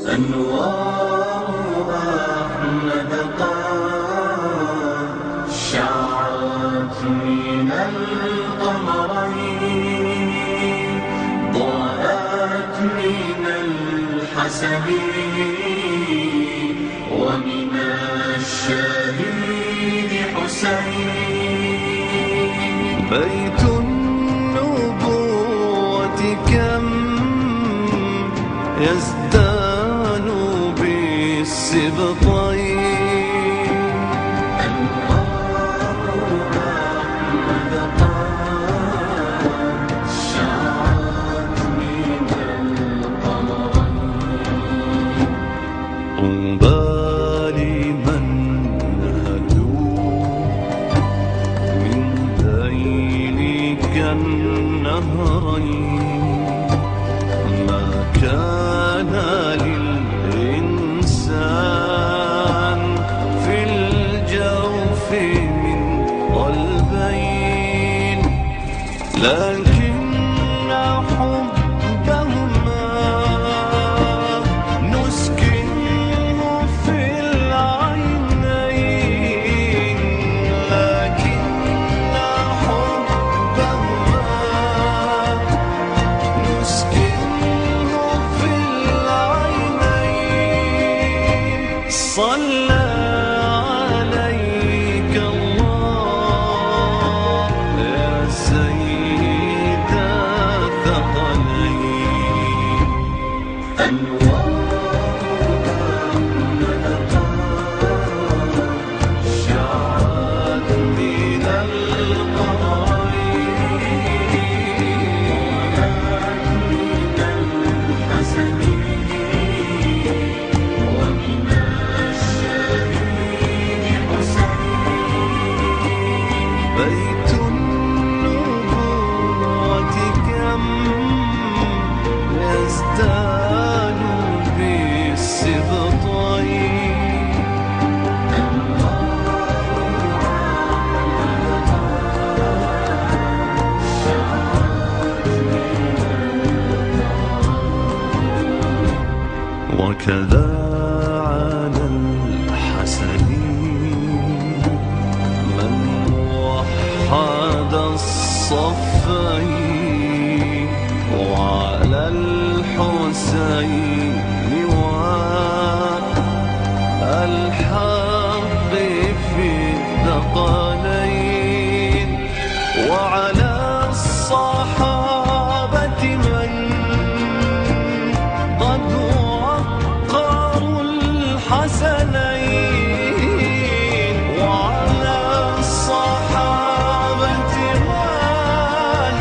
أنوار أحمد قد شعت من القمرين، ضاءت من الحسن ومن الشهيد حسين. بيت النبوة كم يزدان بالسبطين، أنوار أحمد قد شعت من القمرين. طوبى لمن هدوا من ذيلك النهرين، ما كان للإنسان في الجوف من قلبين، لكن حبهما نسكنه في العينين، لكن حبهما نسكنه في العينين. صلى عليك الله يا سيد الثقلين. أنوار أحمد قد شعت من القمرين، من الحسن ومن الشهيد حسين. بيت النبوة كم يزدان بالسبطين، وكذا على الحسن من وحد الصفين، وعلى الحسين والحق في الثقلين، وعلى الصحابة من قد وقروا الحسنين، وعلى الصحابة من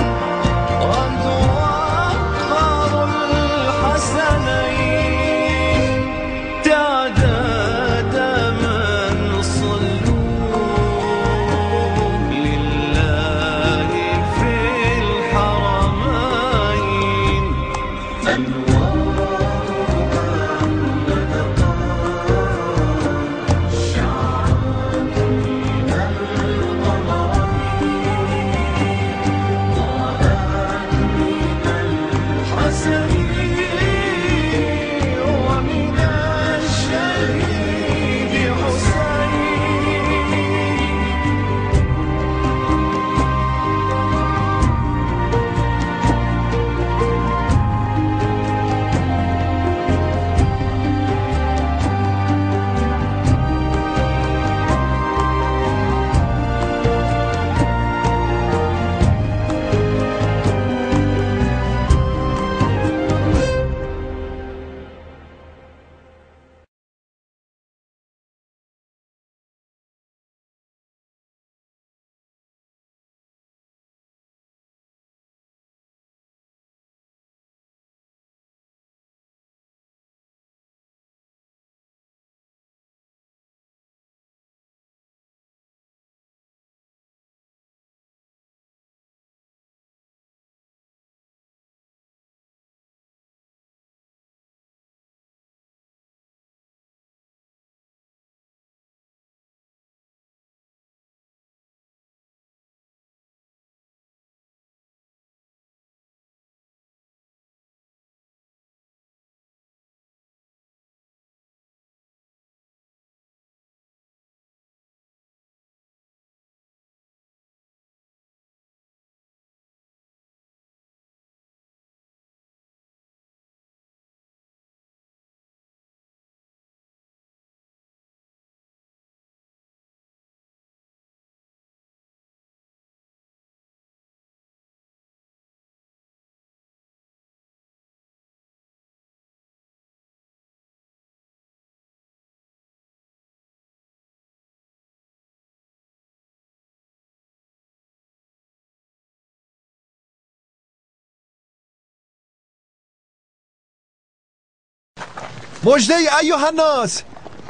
مژده ایها الناس،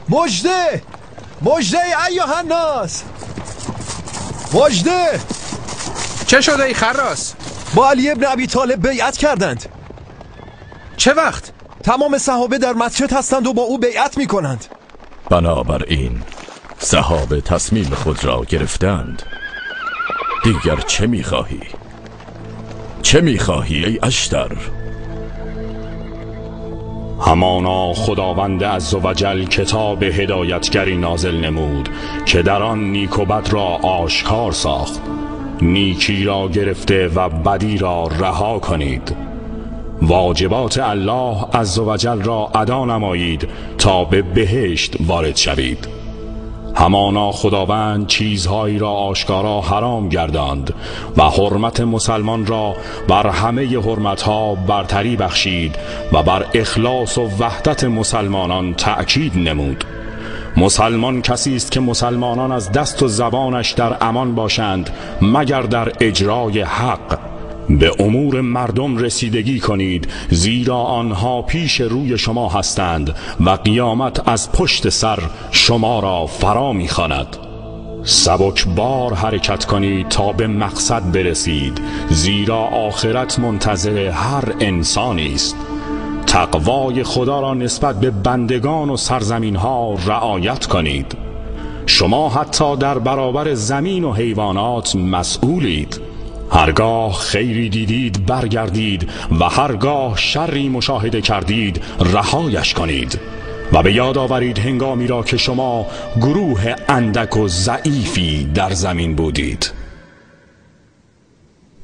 مژده ایها الناس، مژده. چه شده ای خراس؟ با علی ابن ابی طالب بیعت کردند. چه وقت؟ تمام صحابه در مسجد هستند و با او بیعت می کنند. بنابراین صحابه تصمیم خود را گرفتند. دیگر چه می‌خواهی؟ چه می‌خواهی ای اشتر؟ همانا خداوند عزوجل کتاب هدایتگری نازل نمود که در آن نیک و بد را آشکار ساخت. نیکی را گرفته و بدی را رها کنید. واجبات الله عزوجل را ادا نمایید تا به بهشت وارد شوید. همانا خداوند چیزهایی را آشکارا حرام گرداند و حرمت مسلمان را بر همه حرمتها برتری بخشید و بر اخلاص و وحدت مسلمانان تأکید نمود. مسلمان کسی است که مسلمانان از دست و زبانش در امان باشند مگر در اجرای حق. به امور مردم رسیدگی کنید زیرا آنها پیش روی شما هستند و قیامت از پشت سر شما را فرا می‌خواند. سبک بار حرکت کنید تا به مقصد برسید زیرا آخرت منتظر هر انسانی است. تقوای خدا را نسبت به بندگان و سرزمین ها رعایت کنید. شما حتی در برابر زمین و حیوانات مسئولید. هرگاه خیری دیدید برگردید و هرگاه شری مشاهده کردید رهایش کنید و به یاد آورید هنگامی را که شما گروه اندک و ضعیفی در زمین بودید.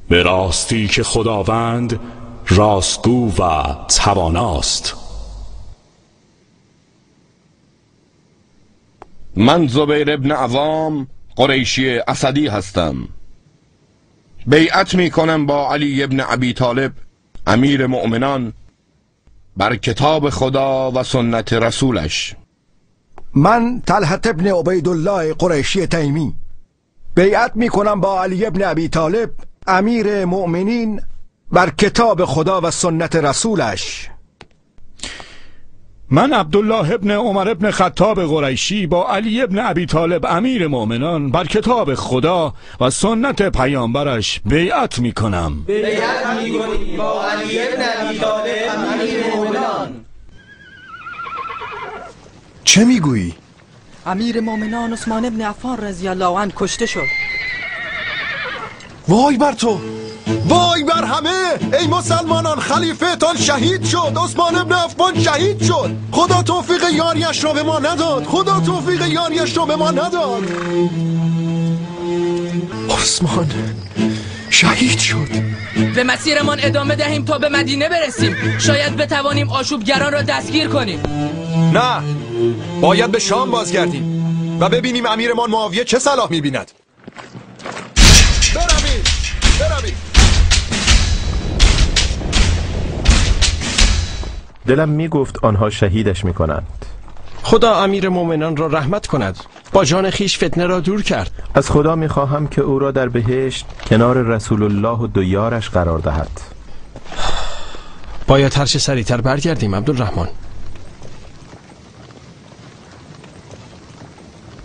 به راستی که خداوند راستگو و تواناست. من زبیر ابن عوام قریشی اسدی هستم. بیعت می کنم با علی ابن ابی طالب امیر مؤمنان بر کتاب خدا و سنت رسولش. من طلحت ابن عبیدالله قریشی تیمی بیعت می کنم با علی ابن ابی طالب امیر مؤمنین بر کتاب خدا و سنت رسولش. من عبدالله ابن عمر ابن خطاب قریشی با علی ابن ابی طالب امیر مؤمنان بر کتاب خدا و سنت پیامبرش بیعت می کنم. بیعت می‌کنیم با علی ابن ابی طالب امیر مؤمنان. چه میگویی؟ امیر مؤمنان عثمان ابن عفان رضی الله عنه کشته شد. وای بر تو، وای بر همه! ای مسلمانان، خلیفه تان شهید شد. عثمان ابن عفان شهید شد. خدا توفیق یاریش را به ما نداد. خدا توفیق یاریش را به ما نداد. عثمان شهید شد. به مسیرمان ادامه دهیم تا به مدینه برسیم. شاید بتوانیم آشوبگران را دستگیر کنیم. نه، باید به شام بازگردیم و ببینیم امیرمان معاویه چه صلاح می‌بیند. بروید. دلم میگفت آنها شهیدش میکنند. خدا امیر مومنان را رحمت کند. با جان خیش فتنه را دور کرد. از خدا میخواهم که او را در بهشت کنار رسول الله و دو یارش قرار دهد. باید هرچه سریعتر برگردیم عبدالرحمن.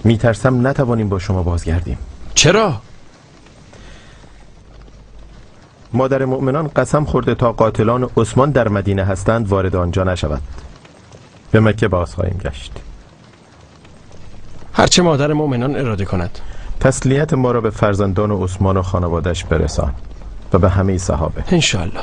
میترسم نتوانیم با شما بازگردیم. چرا؟ مادر مؤمنان قسم خورده تا قاتلان عثمان در مدینه هستند وارد آنجا نشود. به مکه باز خواهیم گشت. هرچه مادر مؤمنان اراده کند. تسلیت ما را به فرزندان عثمان و خانوادش برسان و به همه صحابه انشاءالله.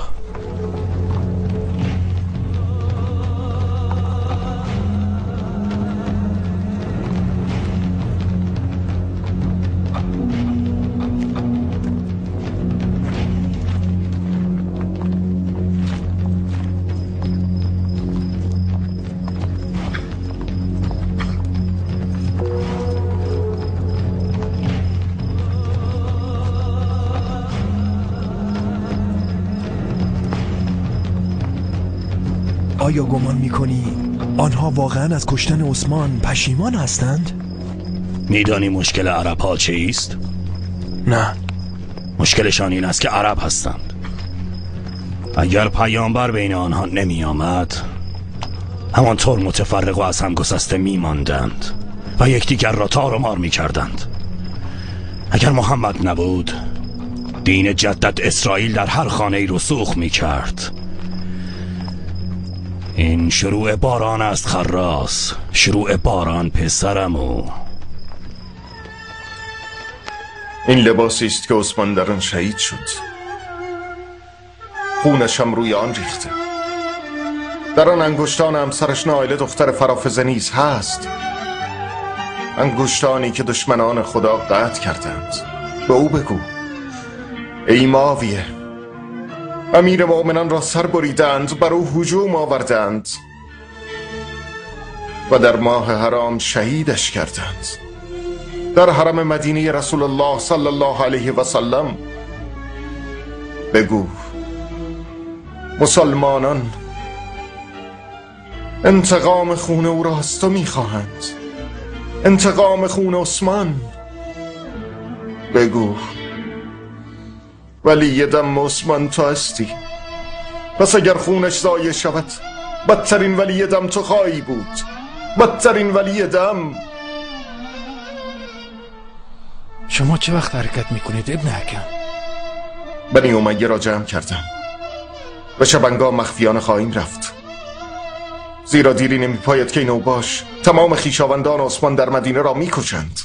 آیا گمان میکنی آنها واقعا از کشتن عثمان پشیمان هستند؟ میدانی مشکل عرب ها چیست؟ نه. مشکلشان این است که عرب هستند. اگر پیامبر بین آنها نمی آمد همانطور متفرق و از هم گسسته می ماندند و یکدیگر را تار و مار می کردند. اگر محمد نبود، دین جدت اسرائیل در هر خانه رسوخ می کرد. این شروع باران است خراس، شروع باران پسرمو. این لباسی است که عثمان در آن شهید شد. خونش هم روی آن ریخته. در آن انگشتان همسرش نائله دختر فرافزه نیز هست. انگشتانی که دشمنان خدا قطع کردند. به او بگو ای معاویه، امیر مؤمنان را سر بریدند، بر او هجوم آوردند و در ماه حرام شهیدش کردند. در حرم مدینه رسول الله صلی الله علیه و سلم بگو مسلمانان انتقام خون او را از تو میخواهند، انتقام خون عثمان. بگو ولی دم عثمان تو هستی، پس اگر خونش ضایع شود بدترین ولی دم تو خواهی بود، بدترین ولی دم. شما چه وقت حرکت میکنید ابن حکم؟ بنی امیه را جمع کردم و شبنگاه مخفیانه خواهیم رفت، زیرا دیری نمیپاید که این اوباش تمام خویشاوندان عثمان در مدینه را میکشند.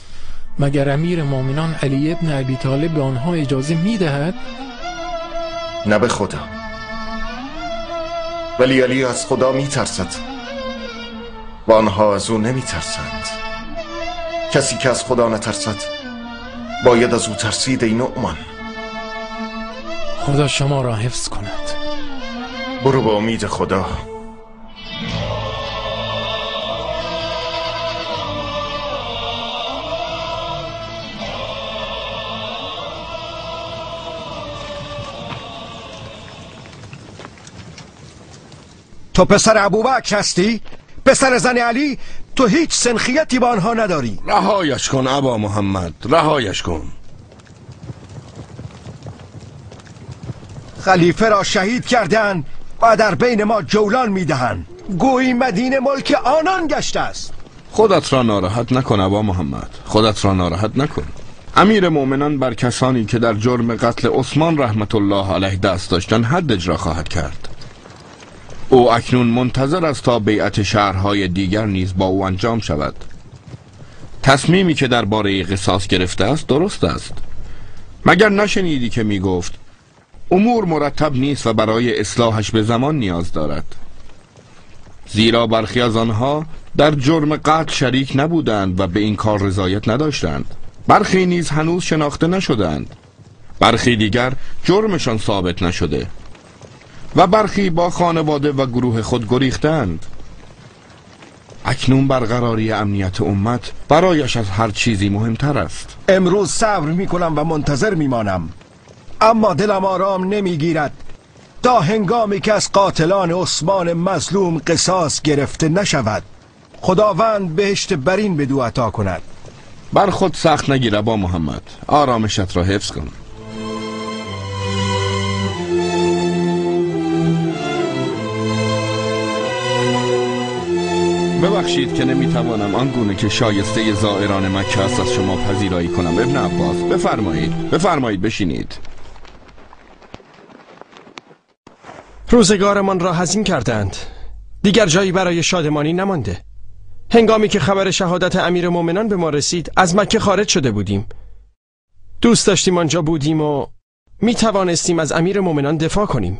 مگر امیر مومنان علی ابن ابی طالب به آنها اجازه میدهد؟ نه به خدا، ولی علی از خدا میترسد و آنها از او نمیترسند. کسی که از خدا نترسد باید از او ترسید. ای نعمان، خدا شما را حفظ کند. برو به امید خدا. تو پسر ابوبکر هستی؟ پسر زن علی؟ تو هیچ سنخیتی با آنها نداری. رهایش کن ابا محمد، رهایش کن. خلیفه را شهید کردند و در بین ما جولان میدهند. گویی مدینه ملک آنان گشته است. خودت را ناراحت نکن ابا محمد، خودت را ناراحت نکن. امیر مؤمنان بر کسانی که در جرم قتل عثمان رحمت الله علیه دست داشتن حد اجرا خواهد کرد. او اکنون منتظر است تا بیعت شهرهای دیگر نیز با او انجام شود. تصمیمی که درباره قصاص گرفته است درست است. مگر نشنیدی که می گفت امور مرتب نیست و برای اصلاحش به زمان نیاز دارد؟ زیرا برخی از آنها در جرم قتل شریک نبودند و به این کار رضایت نداشتند. برخی نیز هنوز شناخته نشدند، برخی دیگر جرمشان ثابت نشده و برخی با خانواده و گروه خود گریختند. اکنون برقراری امنیت امت برایش از هر چیزی مهمتر است. امروز صبر میکنم و منتظر میمانم، اما دلم آرام نمیگیرد تا هنگامی که از قاتلان عثمان مظلوم قصاص گرفته نشود. خداوند بهشت برین بدو عطا کند. بر خود سخت نگیر ابا محمد، آرامشت را حفظ کن. ببخشید که نمیتوانم آنگونه که شایسته زائران مکه است از شما پذیرایی کنم. ابن عباس بفرمایید بشینید. روزگارمان را هزین کردند، دیگر جایی برای شادمانی نمانده. هنگامی که خبر شهادت امیر مومنان به ما رسید از مکه خارج شده بودیم. دوست داشتیم آنجا بودیم و می توانستیم از امیر مومنان دفاع کنیم،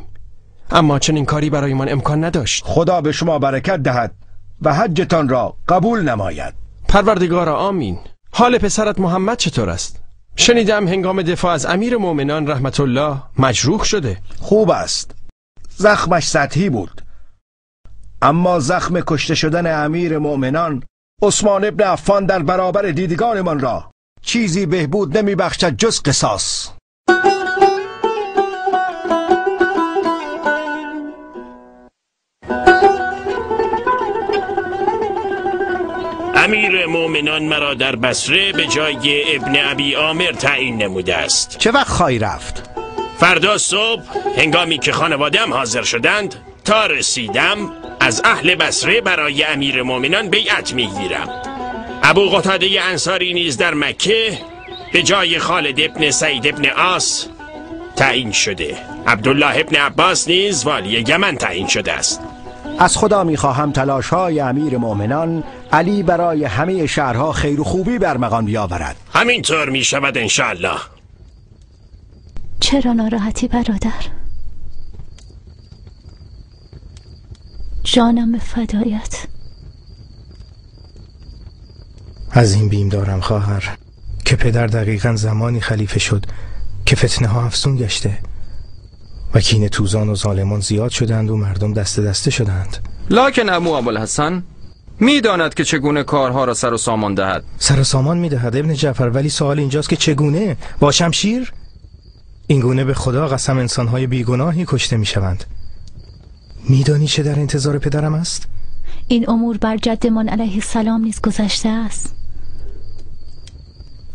اما چنین کاری برایمان امکان نداشت. خدا به شما برکت دهد و حجتان را قبول نماید. پروردگارا آمین. حال پسرت محمد چطور است؟ شنیدم هنگام دفاع از امیر مومنان رحمت الله مجروح شده. خوب است، زخمش سطحی بود، اما زخم کشته شدن امیر مؤمنان عثمان ابن عفان در برابر دیدگانمان را چیزی بهبود نمی بخشد جز قصاص. امیر مؤمنان مرا در بصره به جای ابن ابی عامر تعیین نموده است. چه وقت خواهی رفت؟ فردا صبح هنگامی که خانواده‌ام حاضر شدند تا رسیدم از اهل بصره برای امیر مومنان بیعت میگیرم. ابو قتاده انصاری نیز در مکه به جای خالد ابن سعید ابن عاص تعیین شده. عبدالله ابن عباس نیز والی یمن تعیین شده است. از خدا میخواهم تلاش‌های امیر مؤمنان علی برای همه شهرها خیر و خوبی برمغان بیاورد. همینطور میشود انشاءالله. چرا ناراحتی برادر؟ جانم به فدایت. از این بیم دارم خواهر که پدر دقیقاً زمانی خلیفه شد که فتنه ها افزون گشته و کین توزان و ظالمان زیاد شدند و مردم دست دسته شدند. لکن ابو ابوالحسن میداند که چگونه کارها را سر و سامان دهد. سر و سامان میدهد ابن جعفر، ولی سوال اینجاست که چگونه؟ با شمشیر؟ این گونه به خدا قسم انسانهای بیگناهی کشته میشوند. میدانی چه در انتظار پدرم است؟ این امور بر جدمان علیه السلام نیز گذشته است.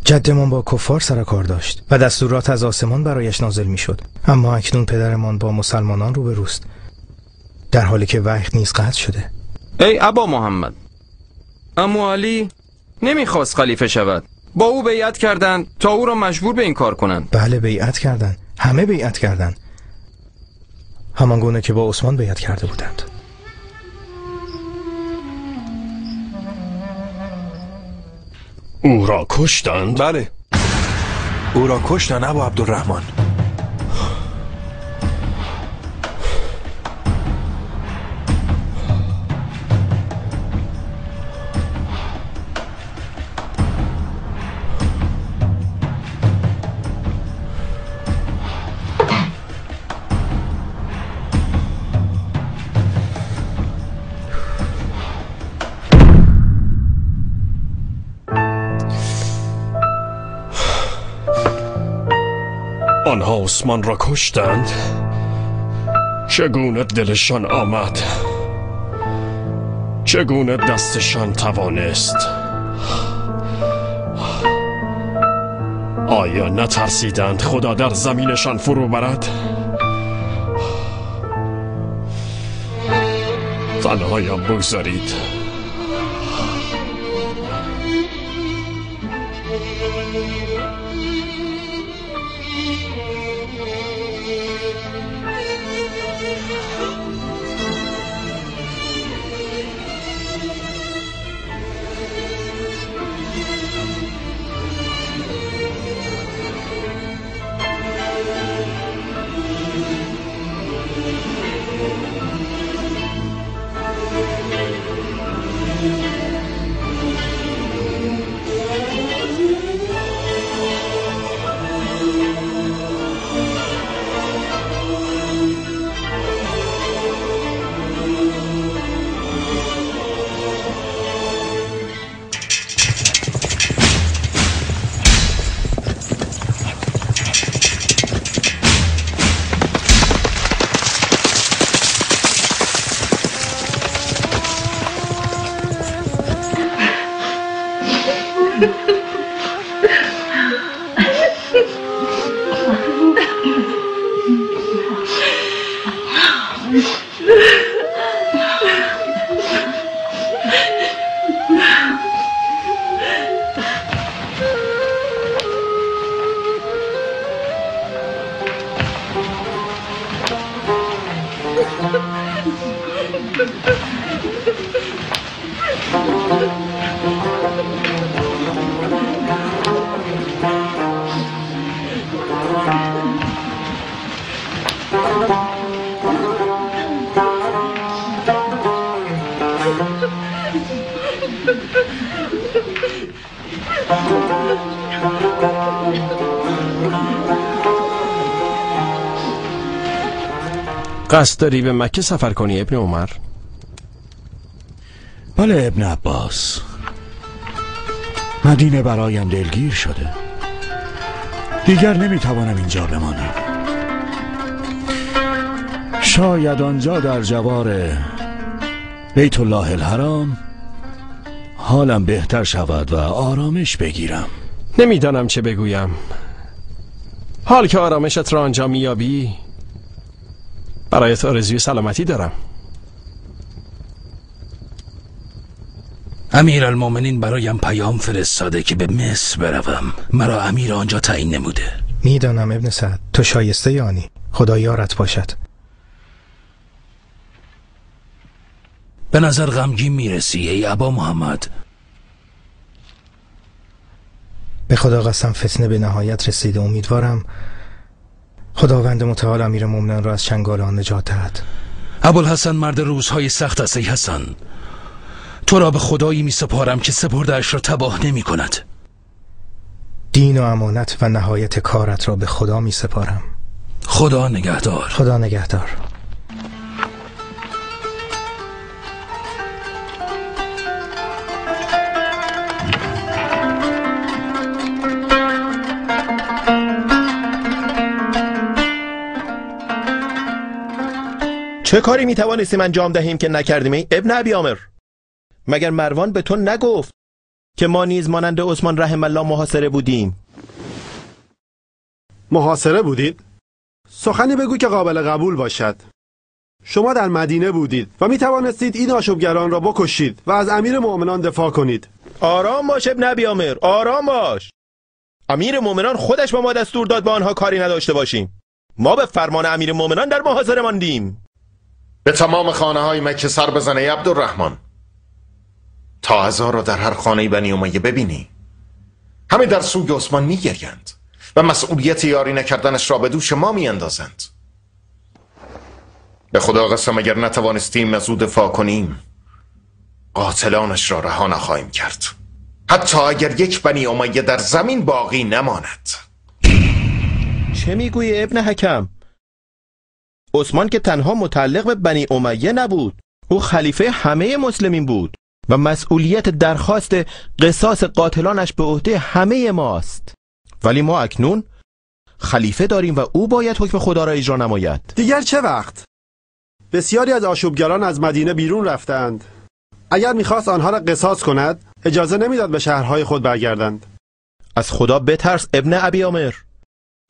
جدمان با کفار سر کار داشت و دستورات از آسمان برایش نازل میشد، اما اکنون پدرمان با مسلمانان روبروست، در حالی که وحی نیز قطع شده. ای ابا محمد، عمو علی نمیخواست خلیفه شود. با او بیعت کردند تا او را مجبور به این کار کنند. بله بیعت کردند، همه بیعت کردند، همان گونه که با عثمان بیعت کرده بودند. او را کشتند؟ بله، او را کشتند ابا عبدالرحمن. آنها عثمان را کشتند؟ چگونه دلشان آمد؟ چگونه دستشان توانست؟ آیا نترسیدند خدا در زمینشان فرو برد؟ تنهایم بگذارید. قصد داری به مکه سفر کنی ابن عمر؟ بله ابن عباس، مدینه برایم دلگیر شده، دیگر نمیتوانم اینجا بمانم. شاید آنجا در جوار بیت الله الحرام حالم بهتر شود و آرامش بگیرم. نمیدانم چه بگویم. حال که آرامشت را آنجا میابی برایت آرزوی سلامتی دارم. امیرالمومنین برایم پیام فرستاده که به مصر بروم. مرا امیر آنجا تعیین نموده. میدانم ابن سعد، تو شایسته آنی. خدا یارت باشد. به نظر غمگین میرسی ای ابا محمد. به خدا قسم فتنه به نهایت رسیده. امیدوارم خداوند متعال امیرالمومنین را از چنگال آن نجات دهد. ابوالحسن مرد روزهای سخت است ای حسن. تو را به خدایی می سپارم که سپرده‌اش را تباه نمی کند. دین و امانت و نهایت کارت را به خدا می سپارم. خدا نگهدار. خدا نگهدار. چه کاری می توانستیم انجام دهیم که نکردیم ای ابن ابی عامر؟ مگر مروان به تو نگفت که ما نیز مانند عثمان رحم الله محاصره بودیم؟ محاصره بودید؟ سخنی بگو که قابل قبول باشد. شما در مدینه بودید و می توانستید این آشوبگران را بکشید و از امیر مؤمنان دفاع کنید. آرام باش ابن ابی عامر، آرام باش. امیر مؤمنان خودش به ما دستور داد با آنها کاری نداشته باشیم. ما به فرمان امیر مؤمنان در محاصره ماندیم. به تمام خانه های مکه سر بزنه ای عبدالرحمن، تا عزا را در هر خانه بنی امیه ببینی. همه در سوی عثمان میگریند و مسئولیت یاری نکردنش را به دوش ما میاندازند. به خدا قسم اگر نتوانستیم از او دفاع کنیم، قاتلانش را رها نخواهیم کرد، حتی اگر یک بنی امیه در زمین باقی نماند. چه میگویی ابن حکم؟ عثمان که تنها متعلق به بنی امیه نبود، او خلیفه همه مسلمین بود و مسئولیت درخواست قصاص قاتلانش به عهده همه ماست. ولی ما اکنون خلیفه داریم و او باید حکم خدا را اجرا نماید. دیگر چه وقت؟ بسیاری از آشوبگران از مدینه بیرون رفتند. اگر میخواست آنها را قصاص کند، اجازه نمیداد به شهرهای خود برگردند. از خدا بترس ابن ابی عامر.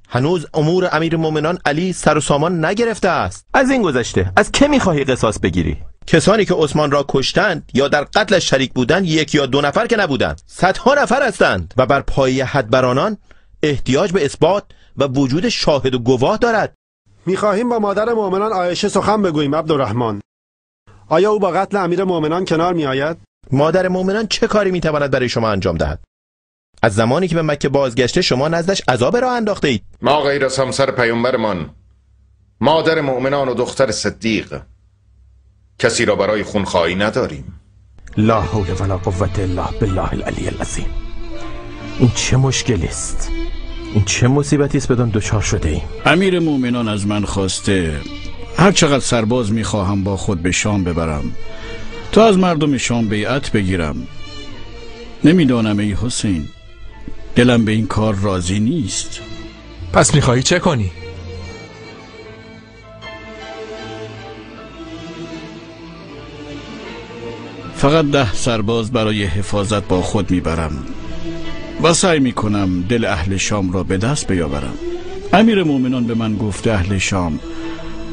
هنوز امور امیر مومنان علی سر و سامان نگرفته است. از این گذشته از که میخواهی قصاص بگیری؟ کسانی که عثمان را کشتند یا در قتلش شریک بودند یک یا دو نفر که نبودند، صدها نفر هستند و بر پایه حد بر آنان احتیاج به اثبات و وجود شاهد و گواه دارد. میخواهیم با مادر مؤمنان عایشه سخن بگوییم عبدالرحمن. آیا او با قتل امیر مؤمنان کنار میآید؟ مادر مؤمنان چه کاری میتواند برای شما انجام دهد؟ از زمانی که به مکه بازگشته شما نزدش عذاب راه انداخته اید. ما غیر از همسر پیامبرمان، مادر مؤمنان و دختر صدیق، کسی را برای خونخواهی نداریم. لا حول ولا قوة الا بالله العلی العظیم. این چه مشکلی است؟ این چه مصیبتی است بدان دچار شده ایم؟ امیر مومنان از من خواسته هر چقدر سرباز میخواهم با خود به شام ببرم تا از مردم شام بیعت بگیرم. نمیدانم ای حسین، دلم به این کار راضی نیست. پس میخواهی چه کنی؟ فقط 10 سرباز برای حفاظت با خود میبرم و سعی میکنم دل اهل شام را به دست بیاورم. امیر مومنان به من گفته اهل شام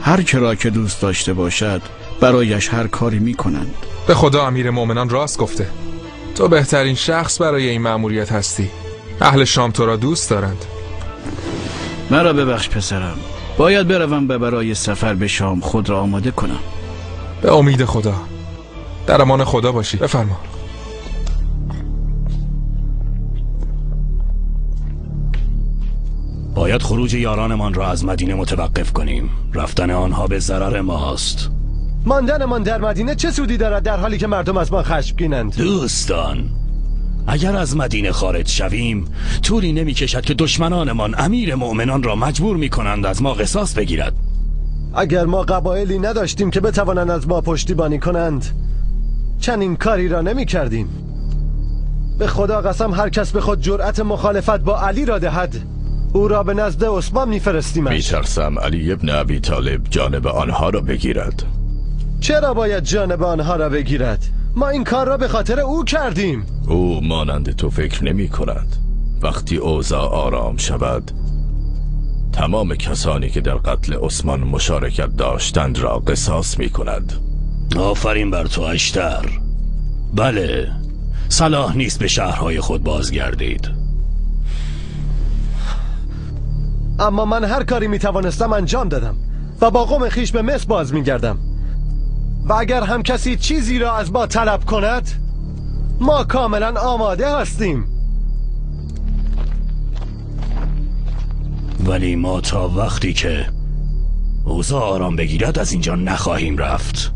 هر کرا که دوست داشته باشد برایش هر کاری میکنند. به خدا امیر مومنان راست گفته. تو بهترین شخص برای این مأموریت هستی. اهل شام تو را دوست دارند. مرا ببخش پسرم، باید بروم و برای سفر به شام خود را آماده کنم. به امید خدا. در امان خدا باشی. بفرما. باید خروج یارانمان را از مدینه متوقف کنیم. رفتن آنها به ضرر ماست. ماندنمان در مدینه چه سودی دارد در حالی که مردم از ما خشمگینند؟ دوستان، اگر از مدینه خارج شویم طولی نمی کشد که دشمنانمان امیر مؤمنان را مجبور می کنند از ما قصاص بگیرد. اگر ما قبایلی نداشتیم که بتوانند از ما پشتیبانی کنند چنین کاری را نمی کردیم. به خدا قسم هر کس به خود جرأت مخالفت با علی را دهد او را به نزد عثمان میفرستیمش. میترسم علی ابن ابی طالب جانب آنها را بگیرد. چرا باید جانب آنها را بگیرد؟ ما این کار را به خاطر او کردیم. او مانند تو فکر نمی کند. وقتی اوضاع آرام شود تمام کسانی که در قتل عثمان مشارکت داشتند را قصاص می کند. آفرین بر تو اشتر. بله، صلاح نیست به شهرهای خود بازگردید. اما من هر کاری میتوانستم انجام دادم و با قوم خیش به مصر باز میگردم و اگر هم کسی چیزی را از ما طلب کند ما کاملا آماده هستیم. ولی ما تا وقتی که اوضاع آرام بگیرد از اینجا نخواهیم رفت.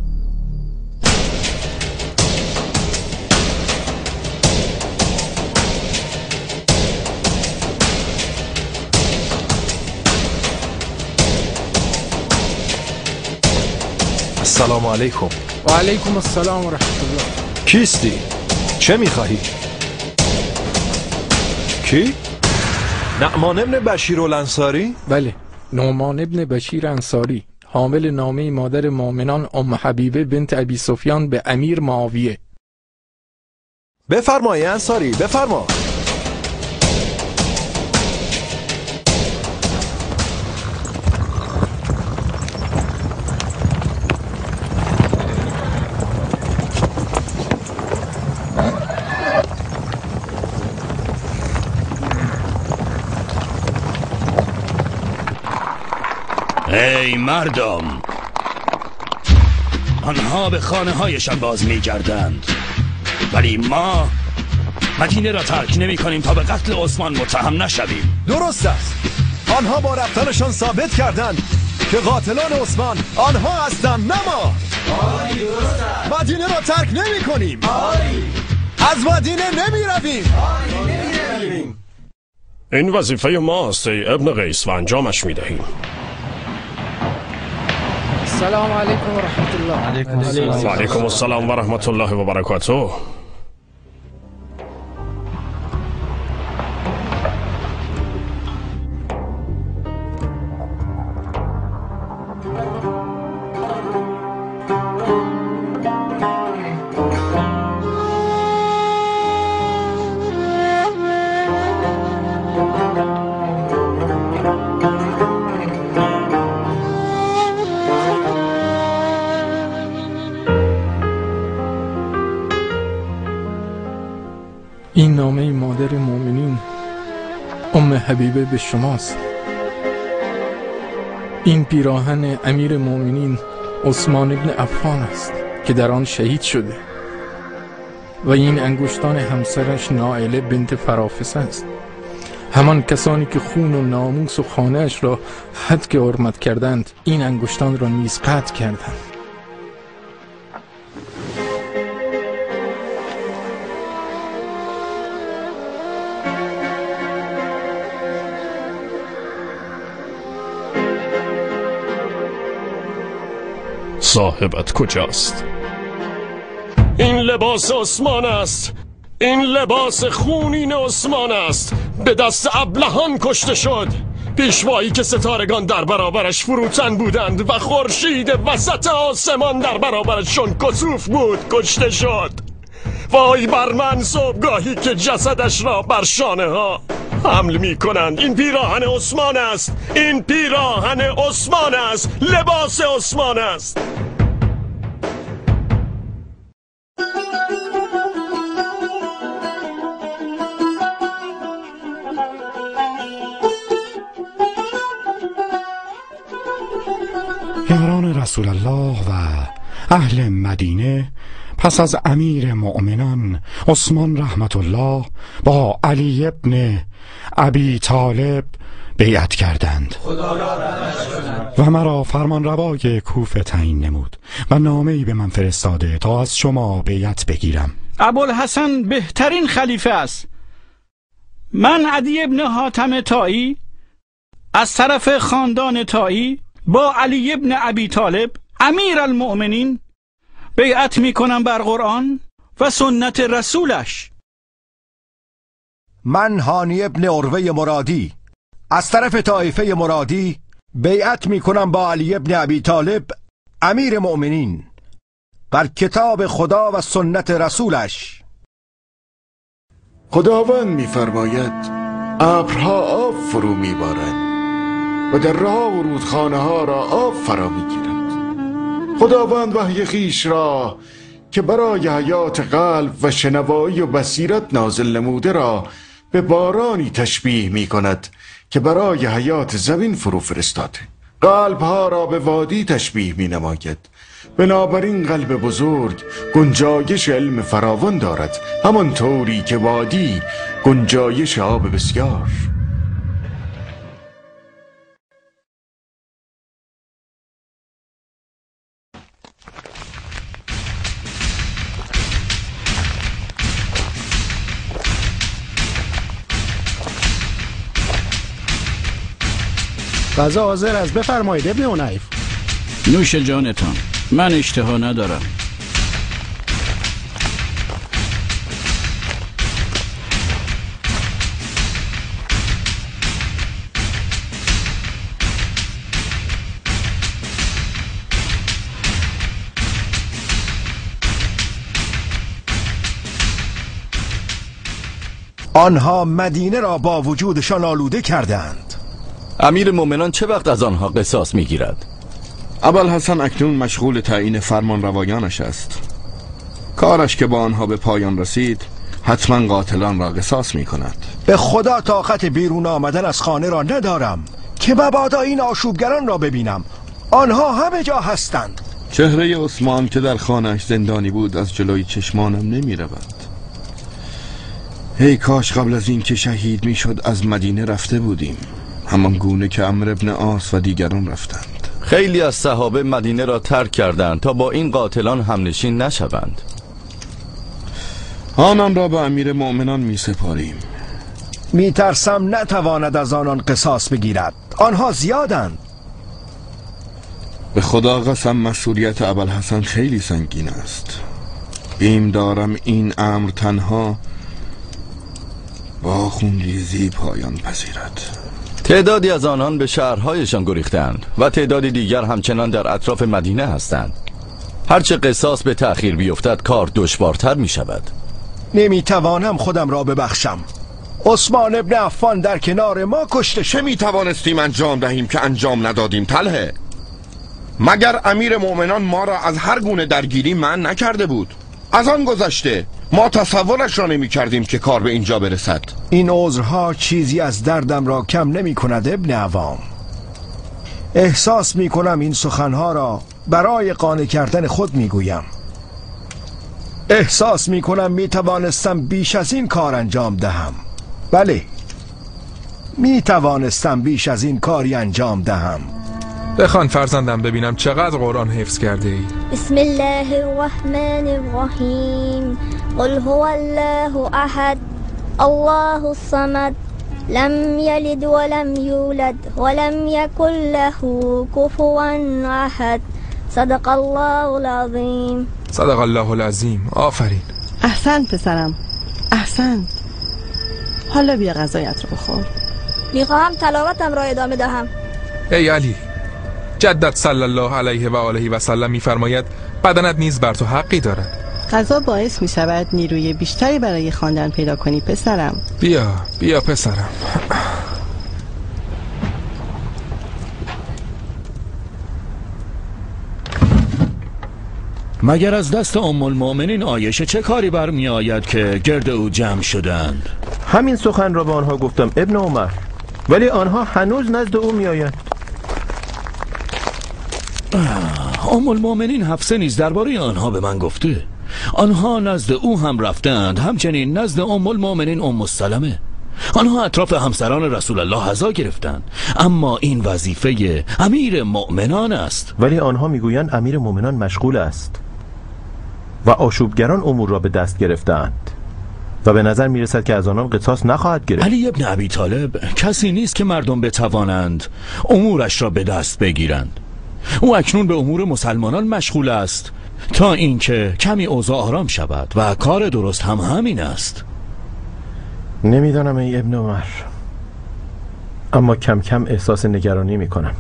السلام علیکم. و علیکم السلام و رحمت الله. کیستی؟ چه میخواهی؟ کی؟ نعمان ابن بشیر الانصاری؟ بله، نعمان ابن بشیر انصاری، حامل نامه مادر مؤمنان ام حبیبه بنت ابی سفیان به امیر معاویه. بفرمای انصاری، بفرما. ای مردم، آنها به خانه هایشان باز می گردند، ولی ما مدینه را ترک نمی کنیم تا به قتل عثمان متهم نشویم. درست است. آنها با رفتارشان ثابت کردند که قاتلان عثمان آنها هستند، نه ما. مدینه را ترک نمی کنیم. از مدینه نمی رویم. این وظیفه ماست ای ابن قیس و انجامش می دهیم. السلام علیکم و رحمت الله. و علیکم السلام و رحمت الله و برکاته. این نامه مادر مؤمنین ام حبیبه به شماست. این پیراهن امیر مؤمنین عثمان ابن عفان است که در آن شهید شده و این انگشتان همسرش نائله بنت فرافس است، همان کسانی که خون و ناموس و خانه‌اش را حد حرمت کردند این انگشتان را نیز قطع کردند. صاحبت کجاست؟ این لباس عثمان است. این لباس خونین عثمان است. به دست ابلهان کشته شد. پیشوایی که ستارگان در برابرش فروتن بودند و خورشید وسط آسمان در برابرشون کسوف بود کشته شد. وای بر من صبحگاهی که جسدش را بر شانه ها حمل می کنند. این پیراهن عثمان است. این پیراهن عثمان است. لباس عثمان است. یاران رسول الله و اهل مدینه پس از امیر مؤمنان عثمان رحمت الله با علی ابن ابی طالب بیعت کردند و مرا فرمان روای کوفه تعیین نمود و نامه‌ای به من فرستاده تا از شما بیعت بگیرم. ابوالحسن بهترین خلیفه است. من عدی ابن حاتم طایی از طرف خاندان طایی با علی ابن ابی طالب امیر المؤمنین بیعت می کنم بر قرآن و سنت رسولش. من هانی ابن عروه مرادی از طرف طایفه مرادی بیعت می کنم با علی ابن ابی طالب امیر مؤمنین بر کتاب خدا و سنت رسولش. خداوند می‌فرماید ابرها آب فرو می‌بارند و دره‌ها و رودخانه‌ها را آب فرا می‌گیرد. خداوند وحی خویش را که برای حیات قلب و شنوایی و بصیرت نازل نموده را به بارانی تشبیه می کند که برای حیات زمین فرو فرستاده. قلب ها را به وادی تشبیه می نماید. بنابراین قلب بزرگ گنجایش علم فراوان دارد، همانطوری که وادی گنجایش آب بسیار. غذا حاضر است، بفرمایید ابن عنیف. نوش جانتان، من اشتها ندارم. آنها مدینه را با وجودشان آلوده کردند. امیر مومنان چه وقت از آنها قصاص میگیرد؟ ابوالحسن اکنون مشغول تعیین فرمان روایانش است. کارش که با آنها به پایان رسید حتما قاتلان را قصاص می کند. به خدا طاقت بیرون آمدن از خانه را ندارم که مبادا این آشوبگران را ببینم. آنها همه جا هستند. چهره عثمان که در خانه‌اش زندانی بود از جلوی چشمانم نمی رود. ای کاش قبل از این که شهید می شد از مدینه رفته بودیم، همان گونه که عمرو ابن عاص و دیگران رفتند. خیلی از صحابه مدینه را ترک کردند تا با این قاتلان همنشین نشوند. آنان را به امیر مؤمنان می سپاریم. می ترسم نتواند از آنان قصاص بگیرد. آنها زیادند. به خدا قسم مسئولیت ابوالحسن خیلی سنگین است. بیم دارم این امر تنها با خونریزی پایان پذیرد. تعدادی از آنان به شهرهایشان گریختند و تعدادی دیگر همچنان در اطراف مدینه هستند. هرچه قصاص به تأخیر بیفتد کار دشوارتر می شود. نمی توانم خودم را ببخشم. عثمان ابن عفان در کنار ما کشته شد. چه می توانستیم انجام دهیم که انجام ندادیم طلحه؟ مگر امیر مؤمنان ما را از هر گونه درگیری منع نکرده بود؟ از آن گذشته ما تصورش را نمی کردیم که کار به اینجا برسد. این عذرها چیزی از دردم را کم نمی کند ابن عوام. احساس می کنم این سخنها را برای قانع کردن خود می گویم. احساس می کنم می توانستم بیش از این کار انجام دهم. بله، می توانستم بیش از این کاری انجام دهم. بخوان فرزندم ببینم چقدر قرآن حفظ کرده ای. بسم الله الرحمن الرحیم. قل هو الله احد الله الصمد لم یلد ولم یولد ولم یکن له کفوا احد. صدق الله العظیم. صدق الله العظیم. آفرین. احسن پسرم، احسن. حالا بیا غذایت رو بخور. میخواهم تلاوتم را ادامه دهم. ای علی، جدت صلی الله علیه و آله و سلم میفرماید بدنت نیز بر تو حقی دارد. غذا باعث می شود نیروی بیشتری برای خواندن پیدا کنی پسرم. بیا پسرم. مگر از دست ام المؤمنین عایشه چه کاری برمی آید که گرد او جمع شدند؟ همین سخن را به آنها گفتم ابن عمر، ولی آنها هنوز نزد او می آید. ام المؤمنین حفصه نیز درباره آنها به من گفته. آنها نزد او هم رفتند، همچنین نزد ام المؤمنین ام سلمه. آنها اطراف همسران رسول الله عزا گرفتند، اما این وظیفه امیر مؤمنان است. ولی آنها میگویند امیر مؤمنان مشغول است و آشوبگران امور را به دست گرفتند و به نظر میرسد که از آنان قصاص نخواهد گرفت. علی ابن ابی طالب کسی نیست که مردم بتوانند امورش را به دست بگیرند. او اکنون به امور مسلمانان مشغول است تا اینکه کمی اوضاع آرام شود و کار درست هم همین است. نمیدانم ای ابن عمر، اما کم کم احساس نگرانی میکنم.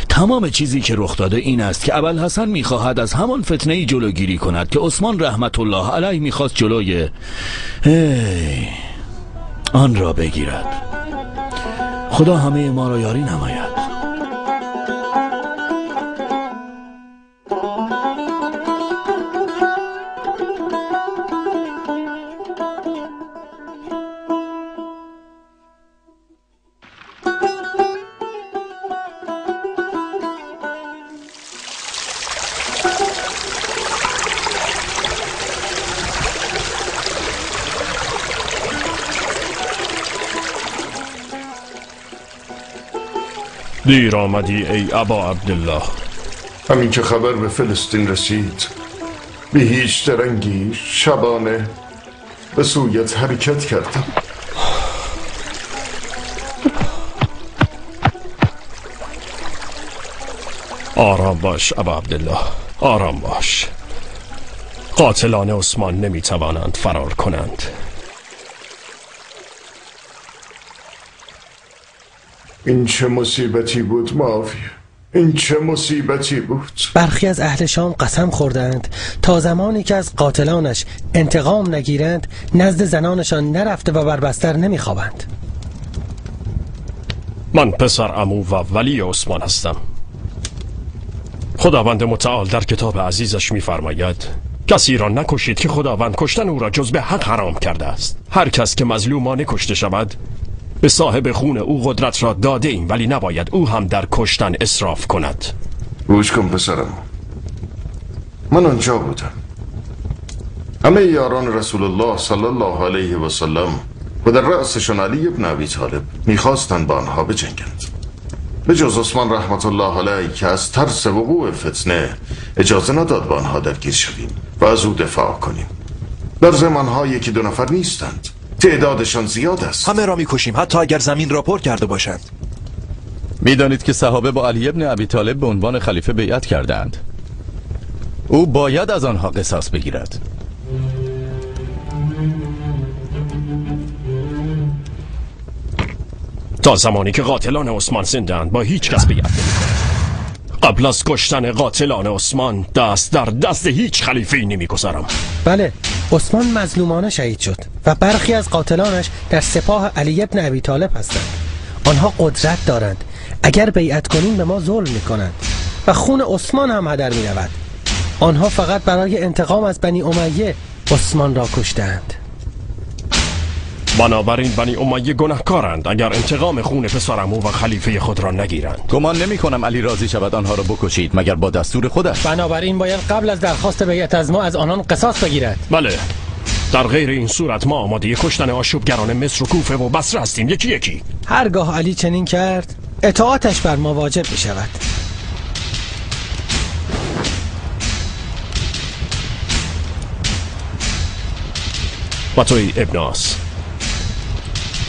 تمام چیزی که رخ داده این است که ابوالحسن میخواهد از همان فتنه‌ای جلوگیری کند که عثمان رحمت الله علیه میخواست جلوی آن را بگیرد. خدا همه ما را یاری نماید. دیر آمدی ای ابا عبدالله. همین که خبر به فلسطین رسید، به هیچ درنگی شبانه به سویت حرکت کردم. آرام باش ابا عبدالله، آرام باش. قاتلان عثمان نمیتوانند فرار کنند. این چه مصیبتی بود معاویه، این چه مصیبتی بود. برخی از اهل شام قسم خوردند تا زمانی که از قاتلانش انتقام نگیرند نزد زنانشان نرفته و بر بستر نمیخوابند. من پسر عمو و ولی عثمان هستم. خداوند متعال در کتاب عزیزش می‌فرماید کسی را نکشید که خداوند کشتن او را جز به حق حرام کرده است. هر کس که مظلومانه کشته شود به صاحب خون او قدرت را داده ایم، ولی نباید او هم در کشتن اسراف کند. گوش کن پسرم، من آنجا بودم. همه یاران رسول الله صلی الله علیه و سلم و در رأسشان علی ابن ابی طالب میخواستند با آنها بجنگند، به جز عثمان رحمت الله علیه که از ترس وقوع فتنه اجازه نداد با آنها درگیر شویم و از او دفاع کنیم. در زمانها یکی دو نفر نیستند، تعدادشان زیاد است. همه را میکشیم حتی اگر زمین را پر کرده باشند. میدانید که صحابه با علی ابن ابی طالب به عنوان خلیفه بیعت کردند. او باید از آنها قصاص بگیرد. تا زمانی که قاتلان عثمان زنده‌اند با هیچ کس بیعت نمی‌کنند. قبل از کشتن قاتلان عثمان دست در دست هیچ خلیفه‌ای نمی‌گذارم. بله، عثمان مظلومانه شهید شد و برخی از قاتلانش در سپاه علی ابن ابی طالب هستند. آنها قدرت دارند، اگر بیعت کنیم به ما ظلم می‌کنند و خون عثمان هم هدر می‌رود. آنها فقط برای انتقام از بنی امیه عثمان را کشتند. بنابراین بنی امیه گناهکارند اگر انتقام خون پسرعمو و خلیفه خود را نگیرند. گمان نمی کنم علی راضی شود آنها را بکشید مگر با دستور خودش. بنابراین باید قبل از درخواست بیعت از ما از آنان قصاص بگیرد. بله، در غیر این صورت ما آماده کشتن آشوبگران مصر و کوفه و بصره هستیم یکی یکی. هرگاه علی چنین کرد اطاعتش بر ما واجب می شود. و توی ابن آس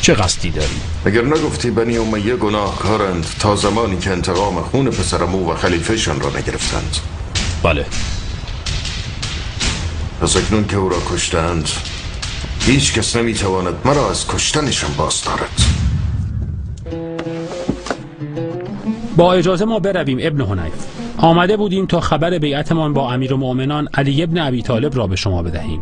چه قصدی داری؟ اگر نگفتی بنی امیه گناهکارند تا زمانی که انتقام خون پسرعمو و خلیفهشان را نگرفتند. بله. پس اکنون که او را کشتند هیچ کس نمیتواند مرا از کشتنشان باز دارد. با اجازه ما برویم ابن حنیف. آمده بودیم تا خبر بیعتمان با امیرالمؤمنان علی ابن ابی طالب را به شما بدهیم.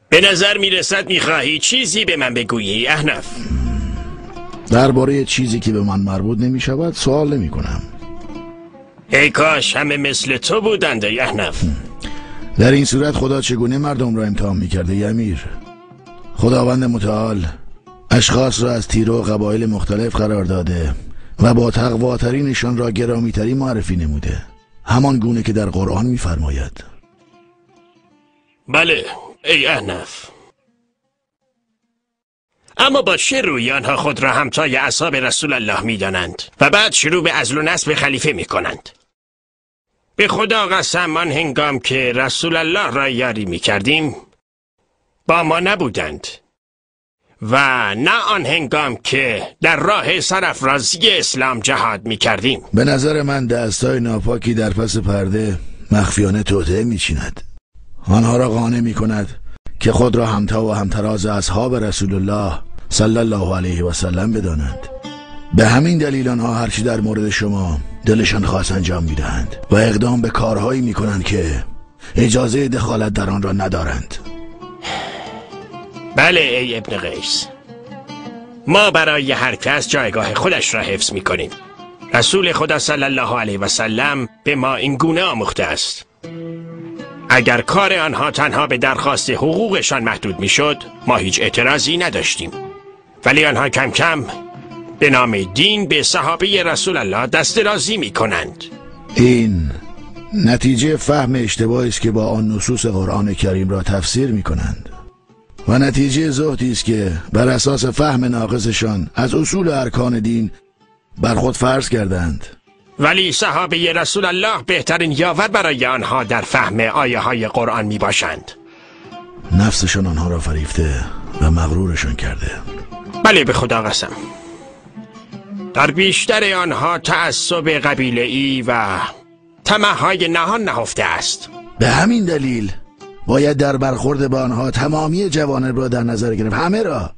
به نظر میرسد میخواهی چیزی به من بگویی احنف. درباره چیزی که به من مربوط نمیشود سوال نمی کنم. ای کاش همه مثل تو بودند ای احنف. در این صورت خدا چگونه مردم را امتحان میکرده ای امیر؟ خداوند متعال اشخاص را از تیره و قبایل مختلف قرار داده و با تقواترینشان را گرامیترین معرفی نموده، همان گونه که در قرآن میفرماید. بله ای احنف، اما با چه روی آنها خود را همتای اصحاب رسول الله می دانند و بعد شروع به عزل و نصب خلیفه می کنند؟ به خدا قسم آن هنگام که رسول الله را یاری می کردیم با ما نبودند و نه آن هنگام که در راه سرافرازی اسلام جهاد می کردیم. به نظر من دستای ناپاکی در پس پرده مخفیانه توطئه می چیند. آنها را قانع می کند که خود را همتا و همتراز اصحاب رسول الله صلی الله علیه و سلم بدانند. به همین دلیل آنها هرچی در مورد شما دلشان خواست انجام می دهند و اقدام به کارهایی می کنند که اجازه دخالت در آن را ندارند. بله ای ابن قیس، ما برای هر کس جایگاه خودش را حفظ می کنیم. رسول خدا صلی الله علیه و سلم به ما این گونه آموخته است. اگر کار آنها تنها به درخواست حقوقشان محدود می شد ما هیچ اعتراضی نداشتیم، ولی آنها کم کم به نام دین به صحابه رسول الله دست درازی می کنند. این نتیجه فهم اشتباهی است که با آن نصوص قرآن کریم را تفسیر می کنند و نتیجه زهدی است که بر اساس فهم ناقصشان از اصول ارکان دین بر خود فرض کردند. ولی صحابه رسول الله بهترین یاور برای آنها در فهم آیه های قرآن می باشند. نفسشان آنها را فریفته و مغرورشان کرده. بله به خدا قسم. در بیشتر آنها تعصب قبیله‌ای و طمع‌های نهان نهفته است. به همین دلیل باید در برخورد با آنها تمامی جوانب را در نظر گرفت، همه را،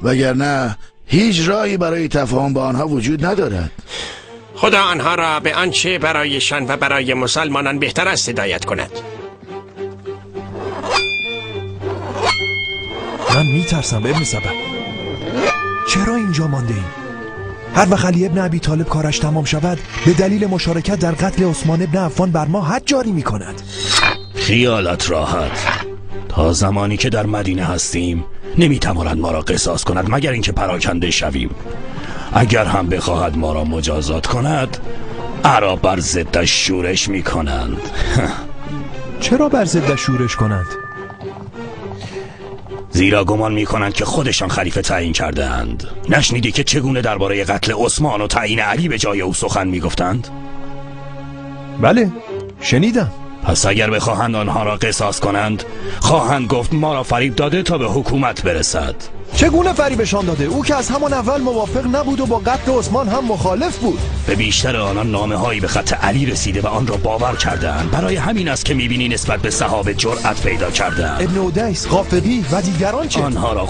وگرنه هیچ راهی برای تفاهم با آنها وجود ندارد. خدا آنها را به آنچه برایشان و برای مسلمانان بهتر است هدایت کند. من میترسم ابن سبا. چرا اینجا مانده ایم؟ هر وقت علی ابن ابی طالب کارش تمام شود به دلیل مشارکت در قتل عثمان ابن عفان بر ما حد جاری می کند. خیالت راحت، تا زمانی که در مدینه هستیم نمیتواند ما را قصاص کند مگر اینکه پراکنده شویم. اگر هم بخواهد ما را مجازات کند، عرب بر ضدش شورش می کنند. چرا بر ضدش شورش کنند؟ زیرا گمان می کنند که خودشان خلیفه تعیین کرده اند. نشنیدی که چگونه درباره قتل عثمان و تعیین علی به جای او سخن می گفتند؟ بله شنیدم. پس اگر بخواهند آنها را قصاص کنند، خواهند گفت ما را فریب داده تا به حکومت برسد. چگونه فریبشان داده؟ او که از همان اول موافق نبود و با قتل عثمان هم مخالف بود. به بیشتر آنان نامه هایی به خط علی رسیده و آن را باور کردند. برای همین است که میبینی نسبت به صحابه جرأت پیدا کردند. ابن اودیس، غافقی و دیگران چه؟ آنها را